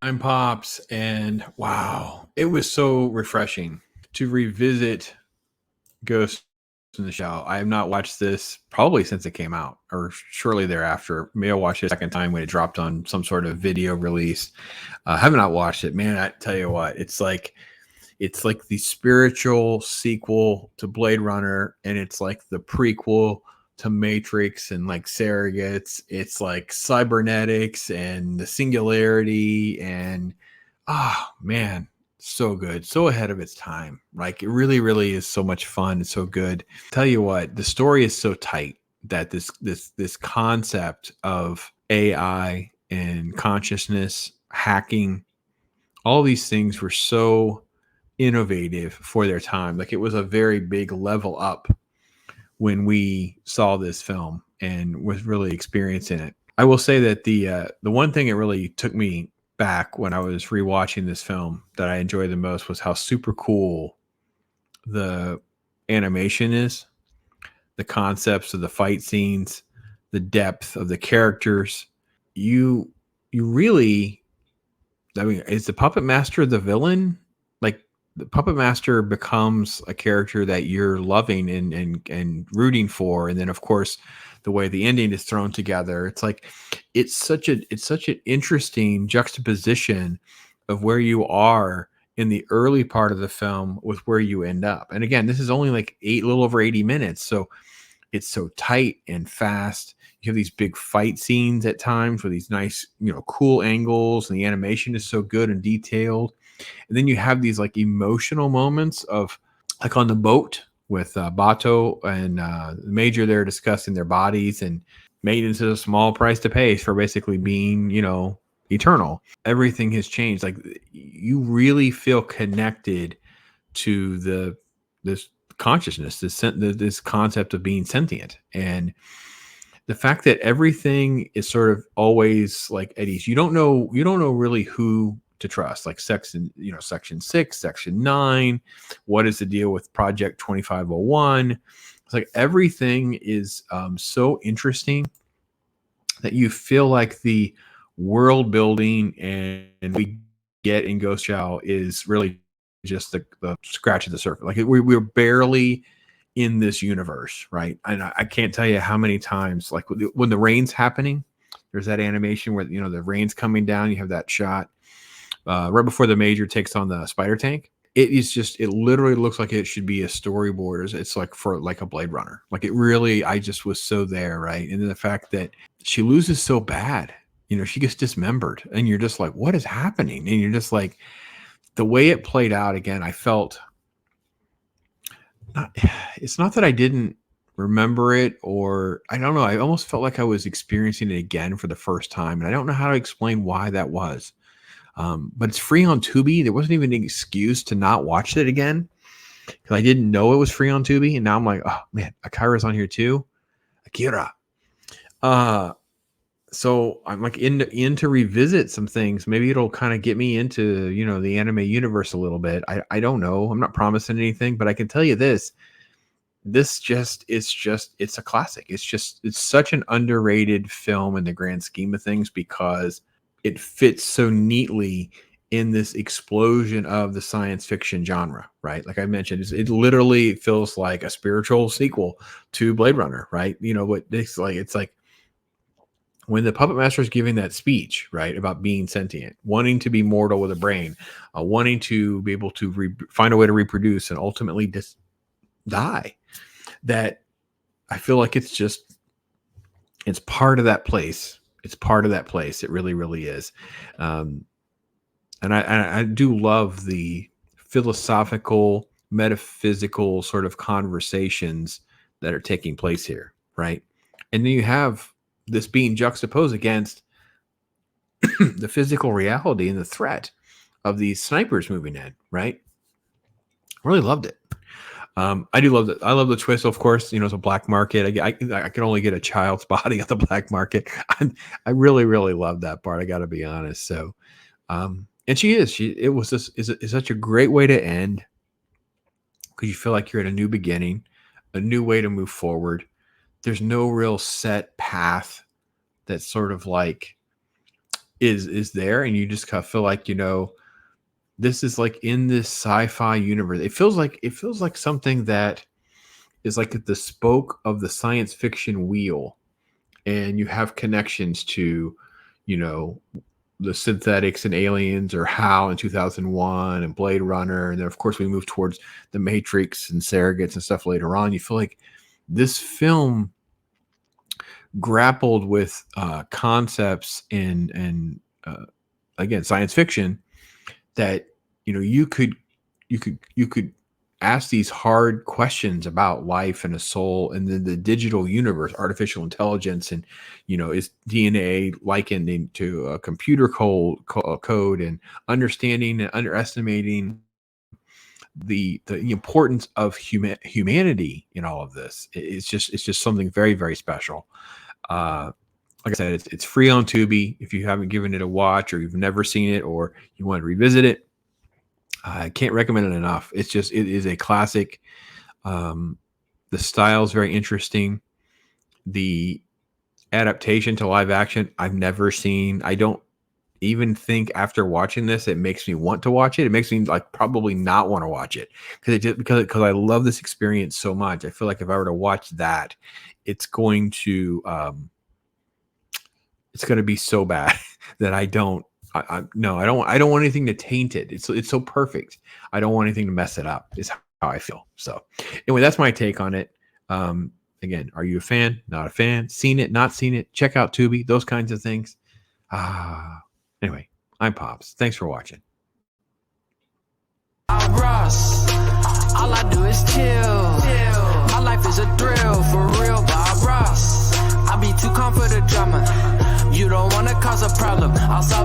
I'm Pops, and wow, it was so refreshing to revisit Ghost in the Shell. I have not watched this probably since it came out, or shortly thereafter. Maybe I watched it a second time when it dropped on some sort of video release. I have not watched it, man. I tell you what, it's like the spiritual sequel to Blade Runner, and it's like the prequel to Matrix and like surrogates. It's like cybernetics and the singularity, and man, so good, so ahead of its time. Like it really, really is so much fun. It's so good. Tell you what, the story is so tight that this concept of AI and consciousness hacking, all these things were so innovative for their time. Like it was a very big level up when we saw this film and was really experiencing it. I will say that the one thing that really took me back when I was rewatching this film that I enjoyed the most was how super cool the animation is, the concepts of the fight scenes, the depth of the characters. You you really, I mean, is the puppet master the villain? Like the puppet master becomes a character that you're loving and rooting for, and then of course the way the ending is thrown together, it's like it's such an interesting juxtaposition of where you are in the early part of the film with where you end up. And again, this is only like a little over 80 minutes, so it's so tight and fast. You have these big fight scenes at times with these nice, cool angles, and the animation is so good and detailed. And then you have these like emotional moments of like on the boat with Bato and the Major. They're discussing their bodies, and maintenance is a small price to pay for basically being, eternal. Everything has changed. Like you really feel connected to this consciousness, this concept of being sentient, and the fact that everything is sort of always like at ease. You don't know really who to trust. Like section 6, section 9. What is the deal with Project 2501? It's like everything is so interesting that you feel like the world building and we get in Ghost Shell is really just the scratch of the surface. Like we're barely in this universe, right? And I can't tell you how many times, like when the rain's happening, there's that animation where the rain's coming down. You have that shot right before the Major takes on the spider tank. It literally looks like it should be a storyboard. It's like for like a Blade Runner. Like it really, I just was so there, right? And then the fact that she loses so bad, she gets dismembered, and you're just like, what is happening? And you're just like, the way it played out again, I felt not, it's not that I didn't remember it, or I don't know. I almost felt like I was experiencing it again for the first time, and I don't know how to explain why that was. But it's free on Tubi. There wasn't even an excuse to not watch it again because I didn't know it was free on Tubi, and now I'm like, oh man, Akira's on here too. Akira. Uh, so I'm like in to revisit some things. Maybe it'll kind of get me into the anime universe a little bit. I don't know. I'm not promising anything, but I can tell you this. It's a classic. It's such an underrated film in the grand scheme of things because it fits so neatly in this explosion of the science fiction genre, right? Like I mentioned, it literally feels like a spiritual sequel to Blade Runner, right? What it's like when the puppet master is giving that speech, right, about being sentient, wanting to be mortal with a brain, wanting to be able to find a way to reproduce and ultimately just die. That I feel like it's part of that place. It's part of that place. It really, really is. Um, and I do love the philosophical, metaphysical sort of conversations that are taking place here, right? And then you have this being juxtaposed against the physical reality and the threat of these snipers moving in, right? Really loved it. I do love that. I love the twist. Of course, it's a black market. I can only get a child's body at the black market. I really, really love that part. I got to be honest. So, and it was this is such a great way to end because you feel like you're at a new beginning, a new way to move forward. There's no real set path that's sort of like is there, and you just kind of feel like, this is like in this sci-fi universe. It feels like something that is like at the spoke of the science fiction wheel, and you have connections to, you know, the synthetics and aliens, or HAL in 2001 and Blade Runner. And then of course we move towards the Matrix and surrogates and stuff later on. You feel like this film grappled with concepts and again, science fiction, that you could ask these hard questions about life and a soul, and then the digital universe, artificial intelligence, and is DNA likened to a computer code, and understanding and underestimating the importance of humanity in all of this. It's just something very, very special. Like I said, it's free on Tubi. If you haven't given it a watch, or you've never seen it, or you want to revisit it, I can't recommend it enough. It is a classic. The style is very interesting. The adaptation to live action, I've never seen. I don't even think after watching this, it makes me want to watch it. It makes me like probably not want to watch it, because I love this experience so much. I feel like if I were to watch that, it's going to be so bad that I don't. No, I don't want anything to taint it. It's so perfect. I don't want anything to mess it up, is how I feel. So anyway, that's my take on it. Again, are you a fan? Not a fan? Seen it? Not seen it? Check out Tubi, those kinds of things. Anyway, I'm Pops. Thanks for watching. Ross, all I do is chill. My life is a thrill, for real, Bob Ross. I be too calm for the drama. You don't wanna cause a problem, I'll solve it.